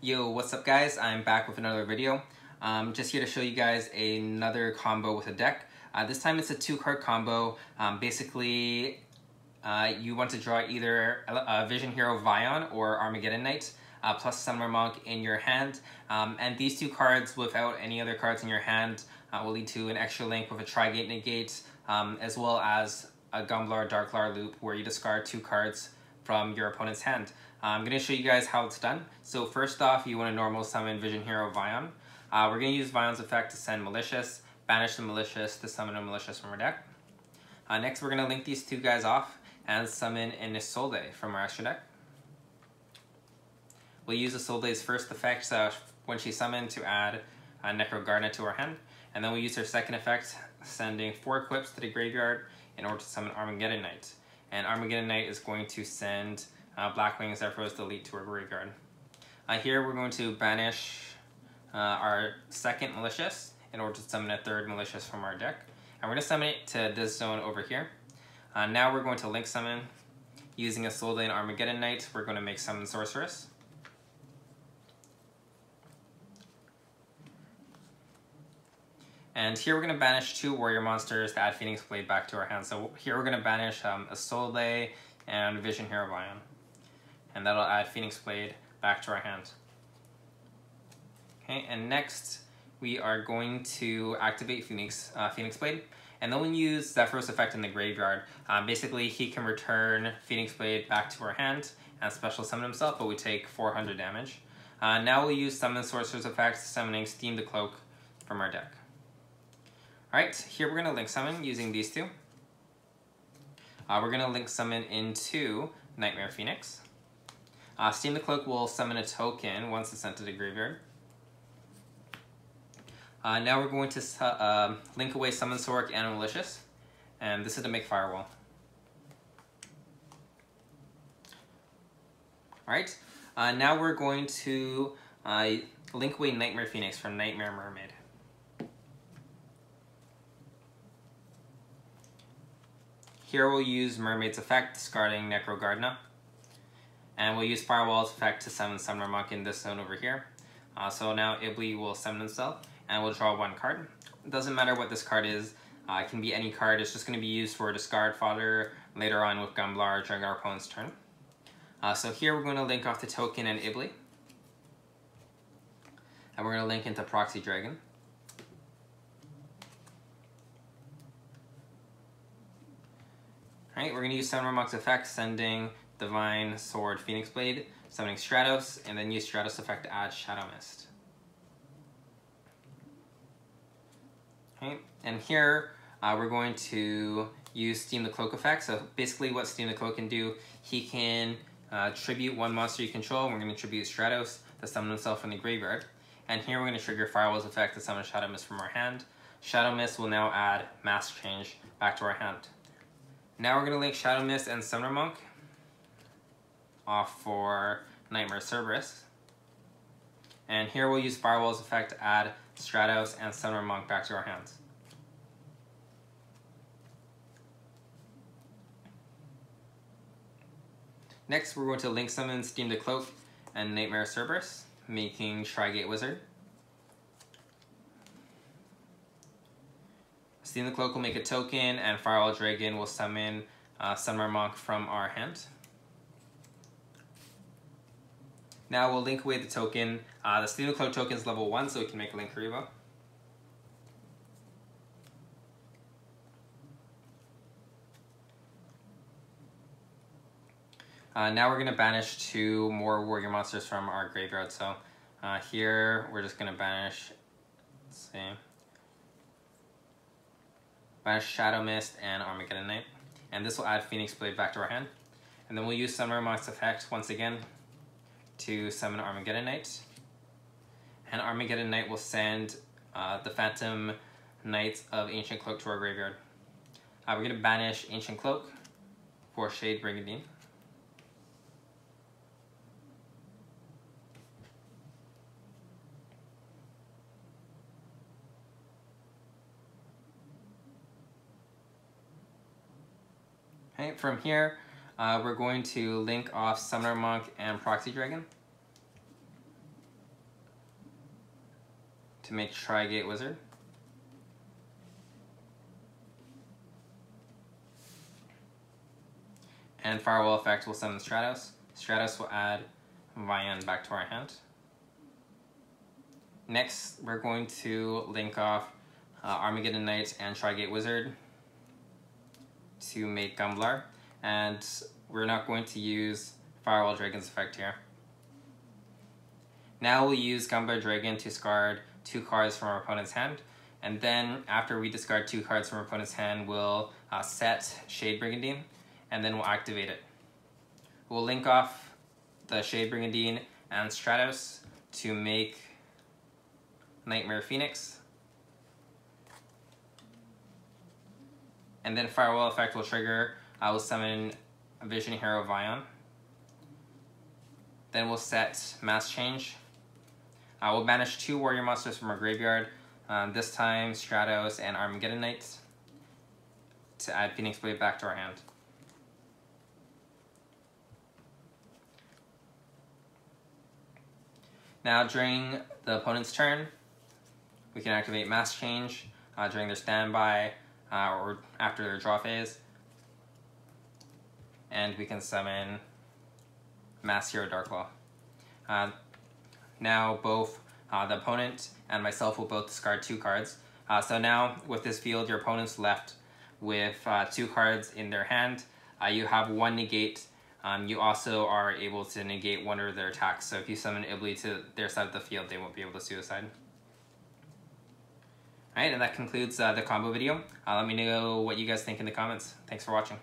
Yo, what's up guys? I'm back with another video. Just here to show you guys another combo with a deck. This time it's a 2-card combo. Basically, you want to draw either Vision Hero Vion or Armageddon Knight, plus Summoner Monk in your hand. And these 2 cards without any other cards in your hand will lead to an Extralink with a Trigate Negate, as well as a Gumblar Darklaw loop where you discard 2 cards from your opponent's hand. I'm going to show you guys how it's done. So first off, you want to normal summon Vision Hero Vion. We're going to use Vion's effect to send Malicious, banish the Malicious to summon a Malicious from our deck. Next, we're going to link these 2 guys off and summon an Isolde from our extra deck. We'll use Isolde's first effect when she's summoned to add Necro Gardener to our hand. And then we'll use her second effect, sending 4 equips to the graveyard in order to summon Armageddon Knight. And Armageddon Knight is going to send Blackwing Zephyr's Delete to our graveyard. Here we're going to banish our second Malicious in order to summon a 3rd Malicious from our deck. And we're going to summon it to this zone over here. Now we're going to link summon. Using Isolde and Armageddon Knight, we're going to make Summon Sorceress. And here we're going to banish 2 warrior monsters to add Phoenix Blade back to our hand. So here we're going to banish Isolde and Vision Hero Vion. And that'll add Phoenix Blade back to our hand. Okay, and next we are going to activate Phoenix Blade. And then we'll use Zephyr's effect in the graveyard. Basically, he can return Phoenix Blade back to our hand and special summon himself, but we take 400 damage. Now we'll use Summon Sorcerer's effect, summoning Steam the Cloak from our deck. Alright, here we're going to link summon using these 2. We're going to link summon into Nightmare Phoenix. Steam the Cloak will summon a token once it's sent to the graveyard. Now we're going to link away Summon Sorc and Malicious, and this is to make Firewall. Alright, now we're going to link away Nightmare Phoenix from Nightmare Mermaid. Here we'll use Mermaid's effect, discarding Necro Gardener. And we'll use Firewall's effect to summon Summoner Monk in this zone over here. So now Ibli will summon himself, and we'll draw 1 card. It doesn't matter what this card is. It can be any card. It's just going to be used for discard fodder later on with Gumblar during our opponent's turn. So here we're going to link off the token and Ibli. And we're going to link into Proxy Dragon. Alright, we're going to use Summoner Monk's effect, sending Divine Sword Phoenix Blade, summoning Stratos, and then use Stratos effect to add Shadow Mist. Okay, and here we're going to use Steam the Cloak effect. So basically what Steam the Cloak can do, he can tribute 1 monster you control, and we're going to tribute Stratos to summon himself from the graveyard. And here we're going to trigger Firewall's effect to summon Shadow Mist from our hand. Shadow Mist will now add Mask Change back to our hand. Now we're going to link Shadow Mist and Summoner Monk off for Nightmare Cerberus. And here we'll use Firewall's effect to add Stratos and Summoner Monk back to our hands. Next, we're going to link summon Steam the Cloak and Nightmare Cerberus, making Trigate Wizard. Steam the Cloak will make a token, and Firewall Dragon will summon Summoner Monk from our hand. Now we'll link away the token. The Steam the Cloak token is level 1, so we can make a Link Karibo. Now we're going to banish 2 more warrior monsters from our graveyard. So here we're just going to banish, let's see, banish Shadow Mist and Armageddon Knight. And this will add Phoenix Blade back to our hand. And then we'll use Summoner Monk's effect once again to summon Armageddon Knight. And Armageddon Knight will send the Phantom Knights of Ancient Cloak to our graveyard. We're going to banish Ancient Cloak for Shade Brigandine. Okay, from here, we're going to link off Summoner Monk and Proxy Dragon. to make Trigate Wizard. And Firewall effect will summon Stratos. Stratos will add Vion back to our hand. Next, we're going to link off Armageddon Knight and Trigate Wizard to make Gumblar. And we're not going to use Firewall Dragon's effect here. Now we'll use Gumblar Dragon to discard 2 cards from our opponent's hand. And then after we discard 2 cards from our opponent's hand, we'll set Shade Brigandine, and then we'll activate it. We'll link off the Shade Brigandine and Stratos to make Nightmare Phoenix. And then Firewall effect will trigger. I will summon Vision Hero Vion. Then we'll set Mass Change. I will banish 2 warrior monsters from our graveyard. This time Stratos and Armageddon Knight to add Phoenix Blade back to our hand. Now during the opponent's turn, we can activate Mass Change during their standby or after their draw phase. And we can summon Mass Hero Darklaw. Now both the opponent and myself will both discard 2 cards. So now with this field, your opponent's left with 2 cards in their hand. You have 1 negate. You also are able to negate 1 of their attacks. So if you summon Ibli to their side of the field, they won't be able to suicide. Alright, and that concludes the combo video. Let me know what you guys think in the comments. Thanks for watching.